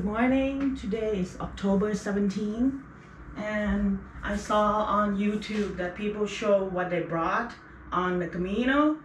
morning. Today is October 17, and I saw on YouTube that people show what they brought on the Camino.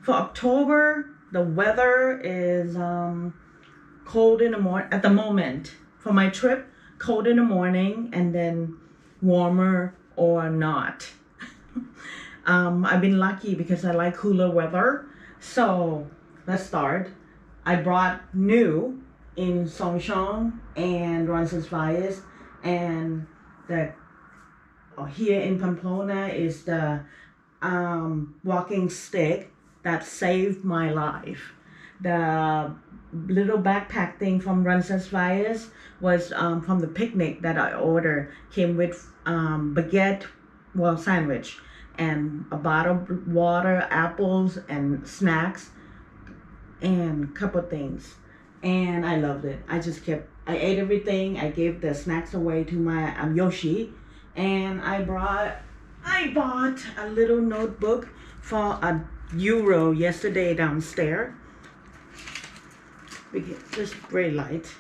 For October, the weather is cold in the morning at the moment. For my trip, cold in the morning and then warmer or not. I've been lucky because I like cooler weather. So let's start. I brought new in Songshan and Roncesvalles, and the here in Pamplona is the walking stick that saved my life. The little backpack thing from Roncesvalles was from the picnic that I ordered. Came with baguette, sandwich, and a bottle of water, apples, and snacks, and a couple things. And I loved it. I ate everything. I gave the snacks away to my Yoshi, and I bought a little notebook for €1 yesterday downstairs. Just very light.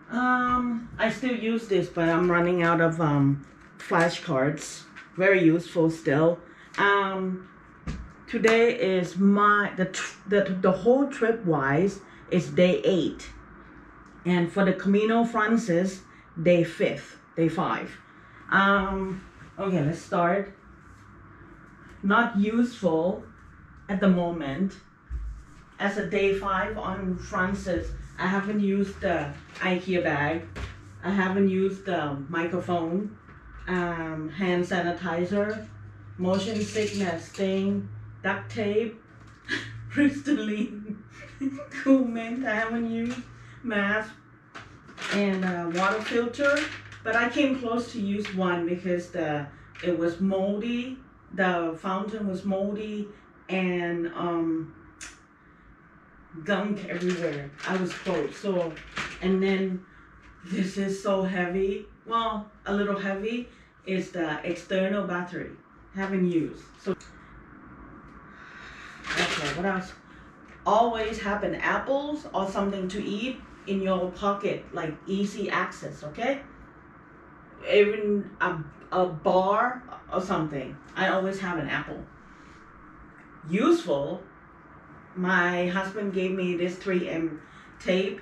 I still use this, but I'm running out of flashcards. Very useful still. Today is the whole trip wise is day 8, and for the Camino Frances, day 5. Okay, let's start. Not useful at the moment. As a day 5 on Frances, I haven't used the IKEA bag. I haven't used the microphone, hand sanitizer, motion sickness thing, duct tape, Crystalline, cool mint. I haven't used mask and water filter, but I came close to use one because it was moldy. The fountain was moldy and gunk everywhere. I was close. So, and then this is so heavy. Well, a little heavy is the external battery. Haven't used. So, okay, what else? Always have an apples or something to eat in your pocket, like easy access, okay? Even a bar or something. I always have an apple. Useful. My husband gave me this 3M tape.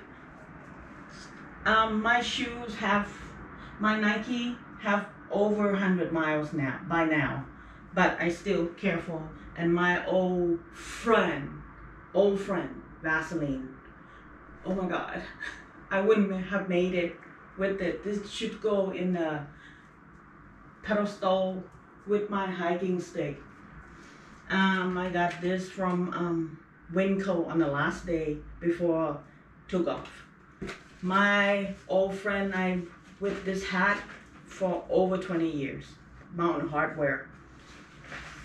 My shoes my Nike have over 100 miles by now, but I still careful. And my old friend, Vaseline. Oh my God, I wouldn't have made it with it. This should go in the pedestal with my hiking stick. I got this from Winco on the last day before took off. My old friend, I with this hat for over 20 years. Mountain Hardware.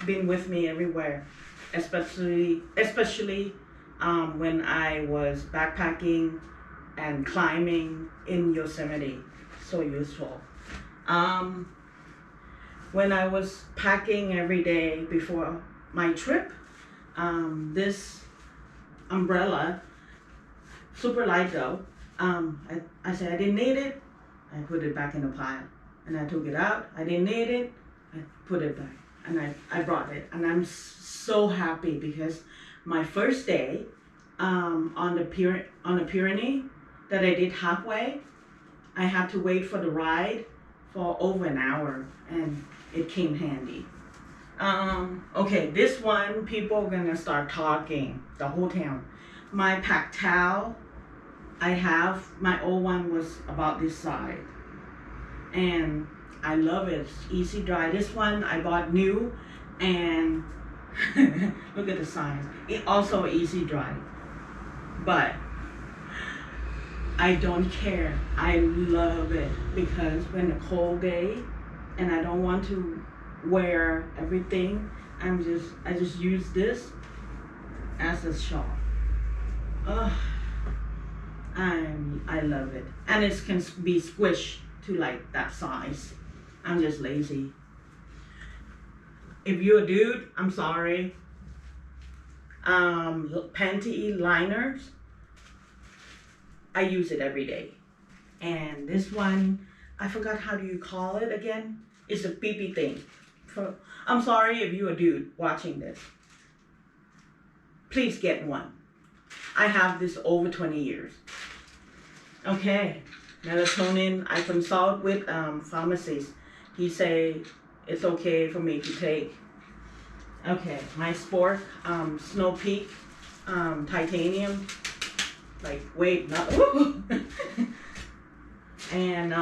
Been with me everywhere, especially when I was backpacking and climbing in Yosemite. So useful. When I was packing every day before my trip, this umbrella, super light though, I said I didn't need it. I put it back in the pile, and I took it out. I didn't need it. I put it back, and I brought it, and I'm so happy because my first day on the Pyrenees that I did halfway, I had to wait for the ride for over an hour, and it came handy. Okay, this one, people are gonna start talking, the whole town. My pack towel, my old one was about this size, and I love it. It's easy dry. This one I bought new, and look at the size. It also easy dry, but I don't care. I love it because when a cold day and I don't want to wear everything, I just use this as a shawl. Oh, I love it, and it can be squished to like that size. I'm just lazy. If you're a dude, I'm sorry. Panty liners, I use it every day. And this one, I forgot how do you call it again. It's a pee thing. I'm sorry if you're a dude watching this. Please get one. I have this over 20 years. Okay, melatonin, I consult with pharmacist. He say it's okay for me to take. Okay, my sport, Snow Peak, titanium, like wait, not, and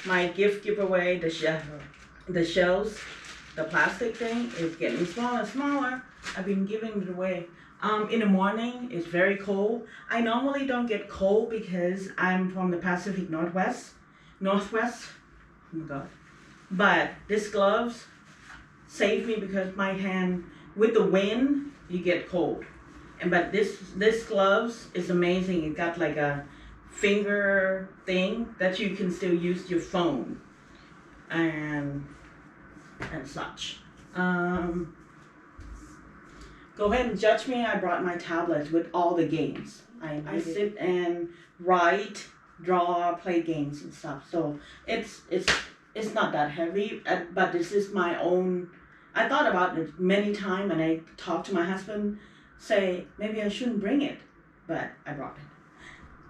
my gift giveaway, the shells, the plastic thing is getting smaller and smaller. I've been giving it away. In the morning, it's very cold. I normally don't get cold because I'm from the Pacific Northwest. Oh my God. But this gloves save me because my hand, with the wind, you get cold. But this gloves is amazing. It got like a finger thing that you can still use your phone and such. Go ahead and judge me. I brought my tablet with all the games. I sit and write, draw, play games and stuff. So it's not that heavy, but this is my own. I thought about it many times, and I talked to my husband, say maybe I shouldn't bring it, but I brought it.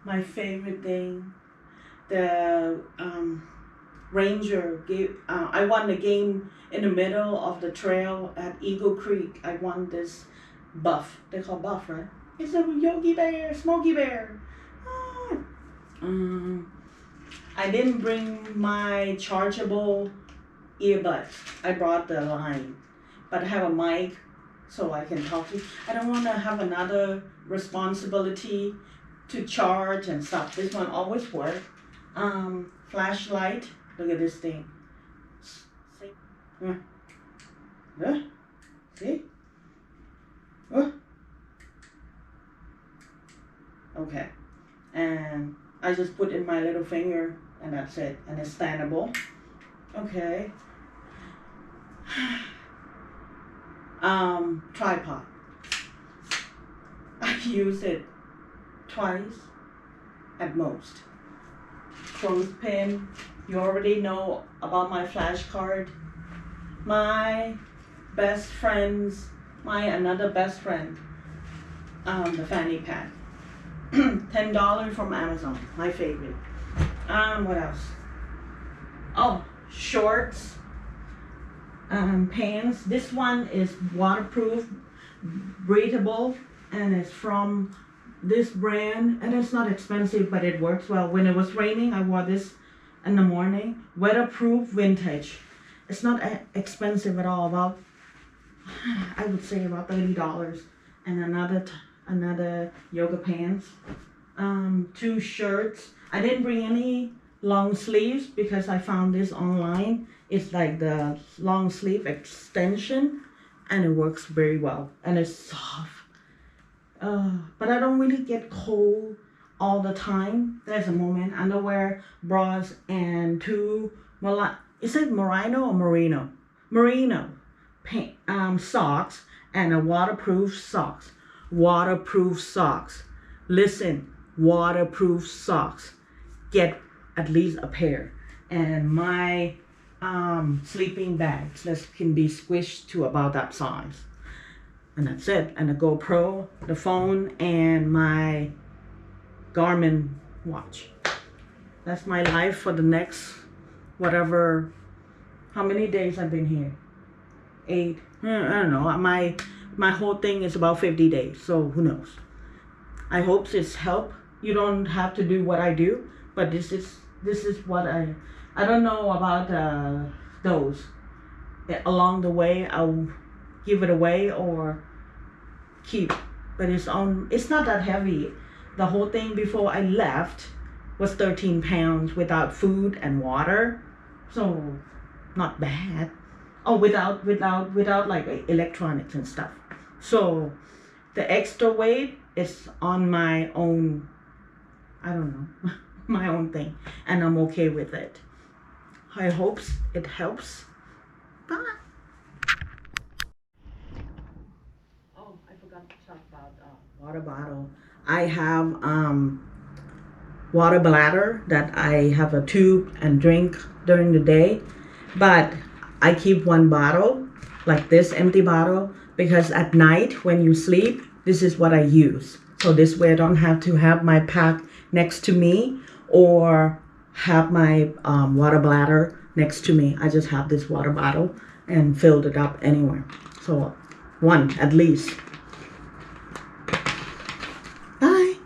My favorite thing, the Ranger gave. I won the game in the middle of the trail at Eagle Creek. I won this buff. They call buff, right? It's a Yogi Bear, Smokey Bear. I didn't bring my chargeable earbuds. I brought the line, but I have a mic so I can talk to you. I don't want to have another responsibility to charge and stuff. This one always works. Flashlight. Look at this thing. See? See? Okay. And I just put in my little finger and that's it. And it's standable. Okay. Tripod. I use it twice at most. Clothespin. You already know about my flashcard. My best friends, another best friend, the fanny pack. $10 from Amazon, my favorite. What else? Oh, shorts, pants. This one is waterproof, breathable, and it's from this brand, and it's not expensive, but it works well. When it was raining, I wore this in the morning. Weatherproof, vintage. It's not expensive at all. About, I would say about $30. And another yoga pants. 2 shirts. I didn't bring any long sleeves because I found this online. It's like the long sleeve extension, and it works very well, and it's soft. But I don't really get cold all the time. There's a moment. Underwear, bras, and 2 is it merino or merino? Merino socks and a waterproof socks. Waterproof socks. Listen, waterproof socks. Get at least a pair. And my sleeping bags that can be squished to about that size. And that's it. And a GoPro, the phone, and my Garmin watch. That's my life for the next whatever, how many days I've been here? 8, I don't know. My whole thing is about 50 days, so who knows. I hope this help. You don't have to do what I do, but this is what I don't know about those. Along the way, I'll give it away or keep, but it's not that heavy. the whole thing before I left was 13 pounds without food and water. So not bad. Oh, without like electronics and stuff. So the extra weight is on my own, I don't know, my own thing, and I'm okay with it. I hope it helps. Bye. Oh, I forgot to talk about water bottle. I have water bladder that I have a tube and drink during the day, but I keep one bottle, like this empty bottle, because at night when you sleep, this is what I use. So this way I don't have to have my pack next to me or have my water bladder next to me. I just have this water bottle and filled it up anywhere. So one at least. Bye.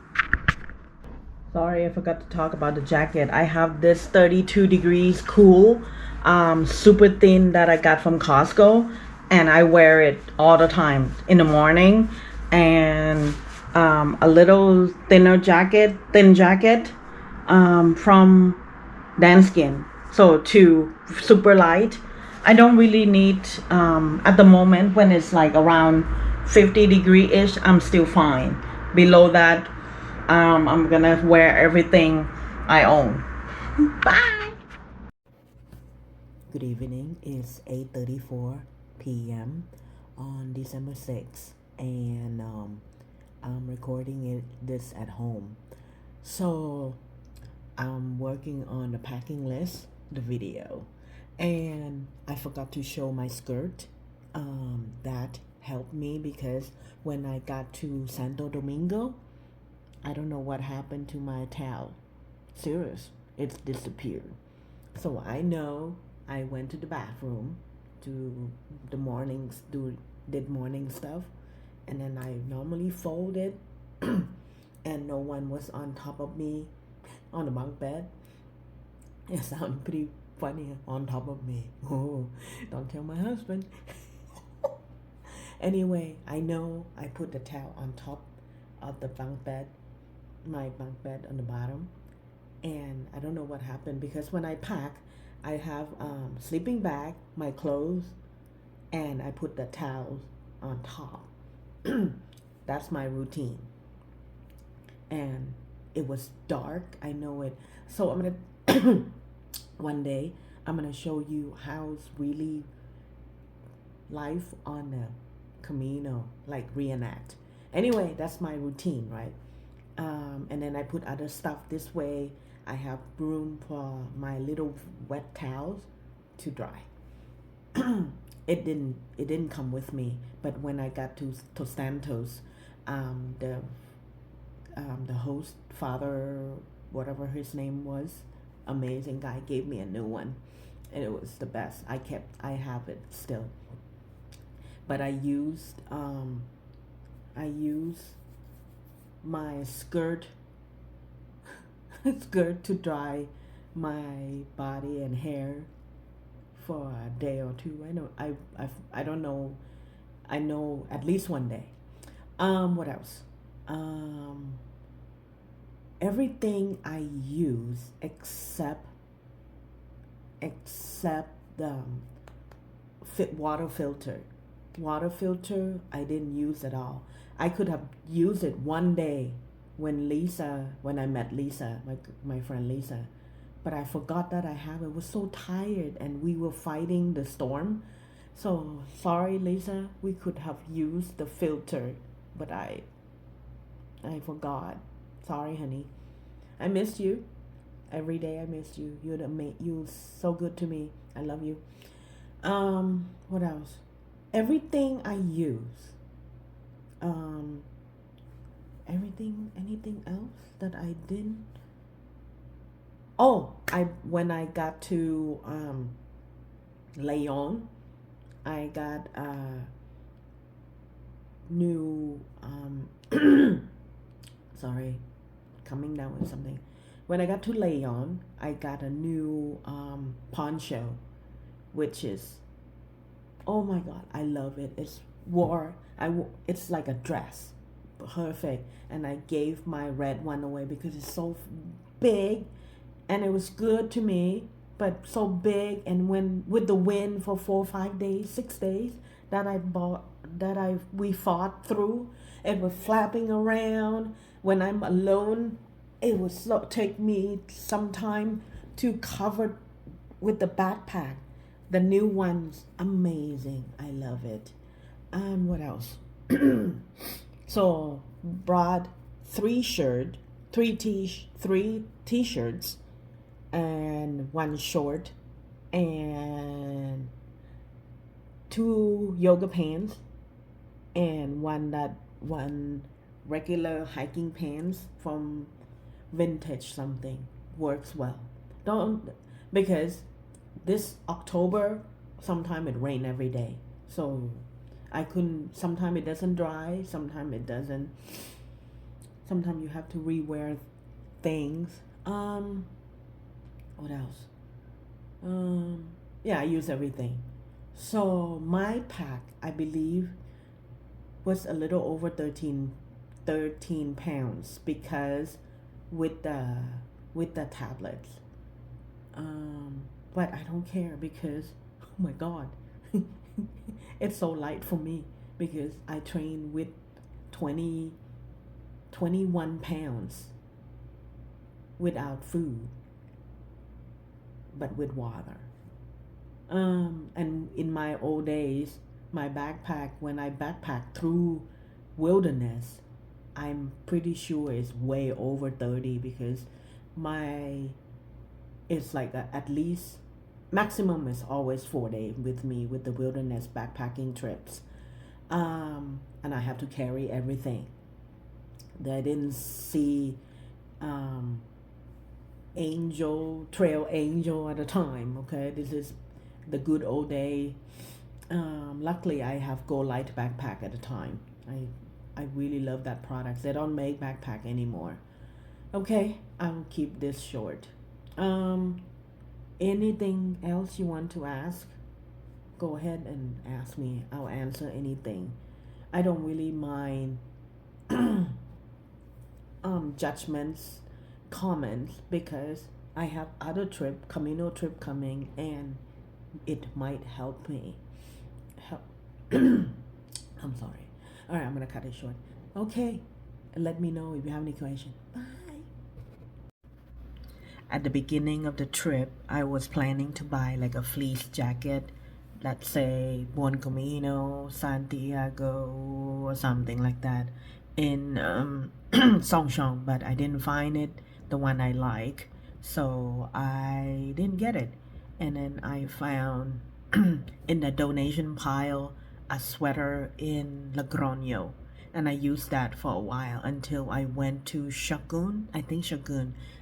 Sorry, I forgot to talk about the jacket. I have this 32 degrees cool, super thin that I got from Costco, and I wear it all the time in the morning. And a little thin jacket from Danskin. So to super light. I don't really need, at the moment when it's like around 50 degree-ish, I'm still fine. Below that, I'm gonna wear everything I own. Bye. Good evening. It's 8:34 p.m. on December 6th, and I'm recording this at home. So I'm working on the packing list, the video, and I forgot to show my skirt. That helped me because when I got to Santo Domingo, I don't know what happened to my towel. Serious, it's disappeared. So I know I went to the bathroom, to the mornings, did morning stuff, and then I normally folded, and no one was on top of me on the bunk bed. It sounds pretty funny, on top of me. Oh, don't tell my husband. Anyway, I know I put the towel on top of the bunk bed, my bunk bed on the bottom, and I don't know what happened because when I pack, I have sleeping bag, my clothes, and I put the towels on top. That's my routine. And it was dark, I know it. So I'm gonna one day I'm gonna show you how's really life on the Camino, like reenact. Anyway, that's my routine, right? And then I put other stuff this way. I have room for my little wet towels to dry. It didn't come with me, but when I got to Santos, the host, father, whatever his name was, amazing guy, gave me a new one, and it was the best. I have it still, but I used my skirt to dry my body and hair for a day or two. I don't know. I know at least one day. What else? Everything I use except the water filter. Water filter I didn't use at all. I could have used it one day when I met Lisa, my friend Lisa, but I forgot that I have it. I was so tired and we were fighting the storm. So sorry, Lisa, we could have used the filter, but I forgot. Sorry, honey. I missed you. Every day I missed you. You're so good to me. I love you. What else? Everything I use. Anything else that I didn't? Oh, when I got to Leon, I got a new sorry, coming down with something. When I got to Leon, I got a new poncho, which is, oh my god, I love it. It's like a dress, perfect. And I gave my red one away because it's so big, and it was good to me, but so big. And when with the wind for 4 5 days 6 days that we fought through, it was flapping around. When I'm alone, it would take me some time to cover with the backpack. The new one's amazing. I love it. What else? So brought three t-shirts and one short and 2 yoga pants and one regular hiking pants from vintage something. Works well. Don't, because this October sometime it rain every day, so I couldn't. Sometimes it doesn't dry, sometimes it doesn't. Sometimes you have to rewear things. What else? Yeah, I use everything. So my pack, I believe, was a little over 13 pounds because with the tablets. But I don't care because, oh my God, it's so light for me because I train with 21 pounds without food, but with water. And in my old days, my backpack, when I backpacked through wilderness, I'm pretty sure it's way over 30 because it's like at least maximum is always 4 days with me with the wilderness backpacking trips. And I have to carry everything. I didn't see trail angel at the time. Okay, this is the good old day. Luckily I have Go Light backpack at the time. I really love that product. They don't make backpack anymore. Okay, I'll keep this short. Anything else you want to ask? Go ahead and ask me. I'll answer anything. I don't really mind judgments, comments, because I have other Camino trip coming, and it might help me. I'm sorry. All right, I'm gonna cut it short. Okay, let me know if you have any questions. Bye. At the beginning of the trip, I was planning to buy like a fleece jacket, let's say Buen Camino, Santiago, or something like that, in Songshong, but I didn't find it, the one I like, so I didn't get it. And then I found in the donation pile a sweater in Logroño, and I used that for a while until I went to Shogun,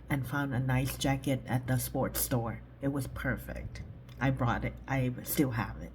and found a nice jacket at the sports store. It was perfect. I brought it. I still have it.